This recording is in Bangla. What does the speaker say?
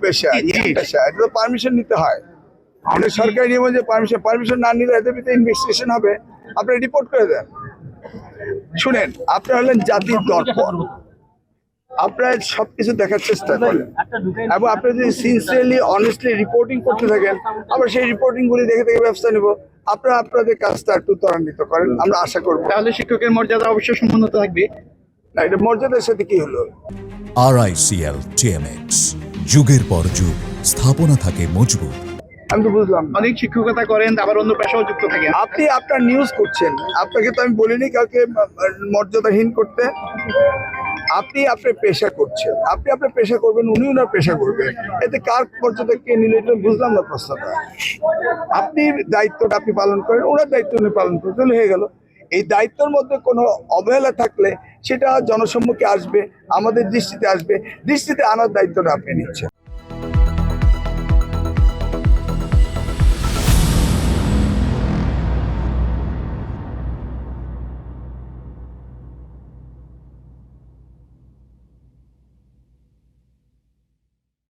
পেশা পেশা এটা তো পারমিশন নিতে হয়। আমাদের সরকারি নিয়ম যে পারমিশন না নিলে এদের ভিতরে ইনভেস্টিগেশন হবে, আপনি রিপোর্ট করে দেন। শুনেন, আপনারা হলেন জাতির দর্পণ, আপনারা সবকিছু দেখার চেষ্টা করেন এবং আপনারা যদি সিনসিয়ারলি অনেস্টলি রিপোর্টিং করতে থাকেন, আমরা সেই রিপোর্টিং গুলি দেখে দেখে ব্যবস্থা নেব। আপনারা আপনাদের কাজটা একটু ত্বরান্বিত করেন, আমরা আশা করবো। তাহলে শিক্ষকের মর্যাদা অবশ্যই সমুন্নত থাকবে। না, এটা মর্যাদার সাথে কি হলো? RICL TMX, যুগের পর যুগ স্থাপনা থাকে মজবুত। আমি তো বুঝলাম না। অনেক শিক্ষকতা করেন, আবার অন্য পেশাও যুক্ত থাকেন। আপনি আপনার নিউজ করছেন, আপনাকে তো আমি বলিনি কাউকে মর্যাদাহীন করতে। আপনি আপনার পেশা করছেন, আপনি আপনার পেশা করবেন, উনি ওনার পেশা করবেন। এতে কার মর্যাদা কে নিলে এটা বুঝলাম না প্রশ্নটা। আপনি দায়িত্বটা আপনি পালন করেন, ওনার দায়িত্ব উনি পালন করতে হয়ে গেল। এই দায়িত্বের মধ্যে কোনো অবহেলা থাকলে সেটা জনসম্মুখে আসবে, আমাদের দৃষ্টিতে আসবে, দৃষ্টিতে আনার দায়িত্বটা আপনি নিচ্ছেন।